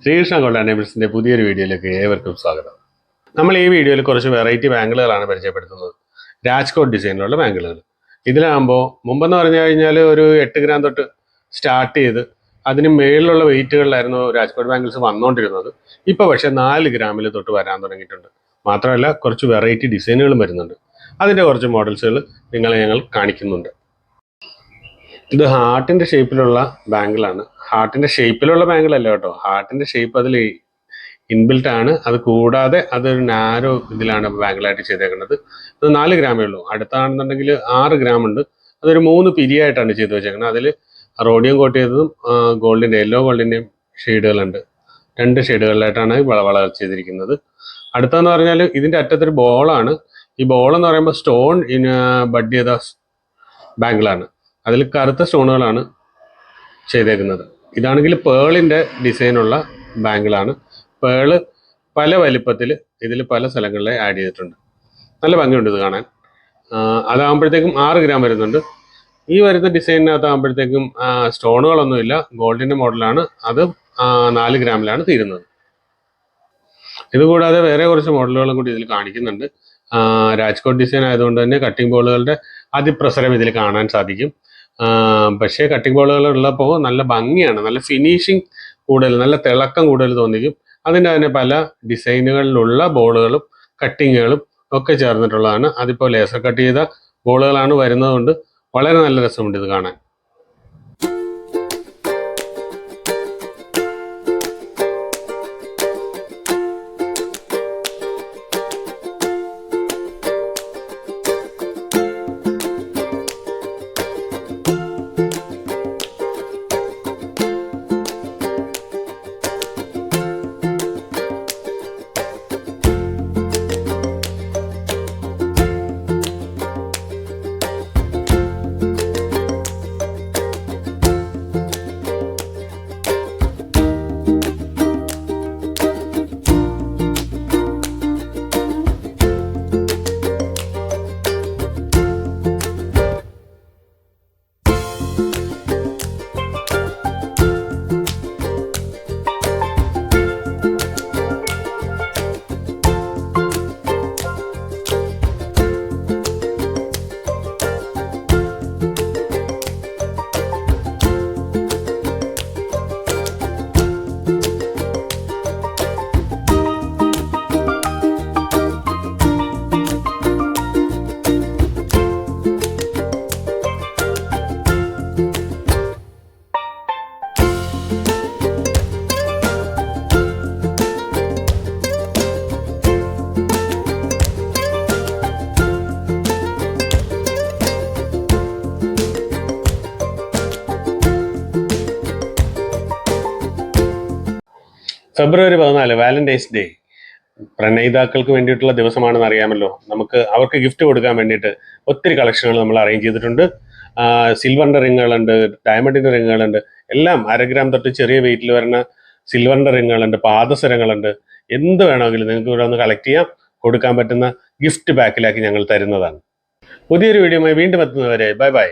Sreekrishna gold and ഡയമണ്ട്സിന്റെ പുതിയൊരു വീഡിയോയിലേക്ക് ഏവർക്കും സ്വാഗതം. നമ്മൾ ഈ വീഡിയോയിൽ കുറച്ച് വെറൈറ്റി ബാംഗിളുകളാണ് പരിചയപ്പെടുത്തുന്നത്. രാജ്കോട്ട് ഡിസൈനിലുള്ള ബാംഗിളുകൾ. ഇതിലാകുമ്പോൾ മുമ്പെന്ന് പറഞ്ഞു കഴിഞ്ഞാൽ ഒരു 8 ഗ്രാം തൊട്ട് സ്റ്റാർട്ട് ചെയ്ത് അതിന് മേളിലുള്ള വെയിറ്റുകളിലായിരുന്നു രാജ്കോട്ട് ബാംഗിൾസ് വന്നുകൊണ്ടിരുന്നത്. ഇപ്പോൾ പക്ഷേ 4 ഗ്രാമിൽ തൊട്ട് വരാൻ തുടങ്ങിയിട്ടുണ്ട്. മാത്രമല്ല കുറച്ച് വെറൈറ്റി ഡിസൈനുകളും വരുന്നുണ്ട്. അതിൻ്റെ കുറച്ച് മോഡൽസുകൾ നിങ്ങളെ ഞങ്ങൾ കാണിക്കുന്നുണ്ട്. ഇത് ഹാർട്ടിൻ്റെ ഷേപ്പിലുള്ള ബാംഗിളാണ്. ഹാർട്ടിൻ്റെ ഷേപ്പിലുള്ള ബാംഗിളല്ല കേട്ടോ, ഹാർട്ടിൻ്റെ ഷേപ്പ് അതിൽ ഇൻബിൽട്ട് ആണ്. അത് കൂടാതെ അതൊരു നാരോ ഇതിലാണ് ബാംഗിളായിട്ട് ചെയ്തേക്കുന്നത്. അത് 4 ഗ്രാമേ ഉള്ളൂ. അടുത്താണെന്നുണ്ടെങ്കിൽ 6 ഗ്രാം ഉണ്ട്. അതൊരു 3 പിരിയായിട്ടാണ് ചെയ്ത് വെച്ചേക്കുന്നത്. അതിൽ റോഡിയം കോട്ട് ചെയ്തതും ഗോൾഡിൻ്റെ യെല്ലോ ഗോൾഡിൻ്റെയും ഷെയ്ഡുകളുണ്ട്. 2 ഷെയ്ഡുകളിലായിട്ടാണ് വളകൾ ചെയ്തിരിക്കുന്നത്. അടുത്തെന്ന് പറഞ്ഞാൽ ഇതിൻ്റെ അറ്റത്തൊരു ബോളാണ്. ഈ ബോൾ എന്ന് പറയുമ്പോൾ സ്റ്റോൺ ബഡ് ചെയ്ത ബാംഗിളാണ്. അതിൽ കറുത്ത സ്റ്റോണുകളാണ് ചെയ്തേക്കുന്നത്. ഇതാണെങ്കിൽ പേളിൻ്റെ ഡിസൈനുള്ള ബാംഗിളാണ്. പേള് പല വലിപ്പത്തിൽ ഇതിൽ പല സ്ഥലങ്ങളിലെ ആഡ് ചെയ്തിട്ടുണ്ട്. നല്ല ഭംഗിയുണ്ട് ഇത് കാണാൻ. അതാകുമ്പോഴത്തേക്കും 6 ഗ്രാം വരുന്നുണ്ട്. ഈ വരുന്ന ഡിസൈനിനകത്താകുമ്പോഴത്തേക്കും സ്റ്റോണുകളൊന്നുമില്ല, ഗോൾഡിൻ്റെ മോഡലാണ്. അത് 4 ഗ്രാമിലാണ് തീരുന്നത്. ഇതുകൂടാതെ വേറെ കുറച്ച് മോഡലുകളും കൂടി ഇതിൽ കാണിക്കുന്നുണ്ട്. രാജ്കോട്ട് ഡിസൈൻ ആയതുകൊണ്ട് തന്നെ കട്ടിംഗ് ബോളുകളുടെ അതിപ്രസരം ഇതിൽ കാണാൻ സാധിക്കും. പക്ഷേ കട്ടിംഗ് ബോളുകൾ ഉള്ളപ്പോൾ നല്ല ഭംഗിയാണ്, നല്ല ഫിനിഷിങ് കൂടുതൽ, നല്ല തിളക്കം കൂടുതൽ തോന്നിക്കും. അതിൻ്റെ തന്നെ പല ഡിസൈനുകളിലുള്ള ബോളുകളും കട്ടിങ്ങുകളും ഒക്കെ ചേർന്നിട്ടുള്ളതാണ്. അതിപ്പോൾ ലേസർ കട്ട് ചെയ്ത ബോളുകളാണ് വരുന്നതുകൊണ്ട് വളരെ നല്ല രസമുണ്ട് ഇത് കാണാൻ. ഫെബ്രുവരി 14 വാലന്റൈൻസ് ഡേ പ്രണയിതാക്കൾക്ക് വേണ്ടിയിട്ടുള്ള ദിവസമാണെന്ന് അറിയാമല്ലോ. അവർക്ക് ഗിഫ്റ്റ് കൊടുക്കാൻ വേണ്ടിയിട്ട് ഒത്തിരി കളക്ഷനുകൾ നമ്മൾ അറേഞ്ച് ചെയ്തിട്ടുണ്ട്. സിൽവറിൻ്റെ റിങ്ങുകളുണ്ട്, ഡയമണ്ടിൻ്റെ റിങ്ങുകളുണ്ട്, എല്ലാം 1/2 ഗ്രാം തൊട്ട് ചെറിയ വെയിറ്റിൽ വരുന്ന സിൽവറിൻ്റെ റിങ്ങുകളുണ്ട്, പാദസരങ്ങളുണ്ട്. എന്ത് വേണമെങ്കിലും നിങ്ങൾക്ക് ഇവിടെ ഒന്ന് കളക്ട് ചെയ്യാം. കൊടുക്കാൻ പറ്റുന്ന ഗിഫ്റ്റ് പാക്കിലാക്കി ഞങ്ങൾ തരുന്നതാണ്. പുതിയൊരു വീഡിയോയുമായി വീണ്ടും എത്തുന്നവരെ ബൈ ബൈ.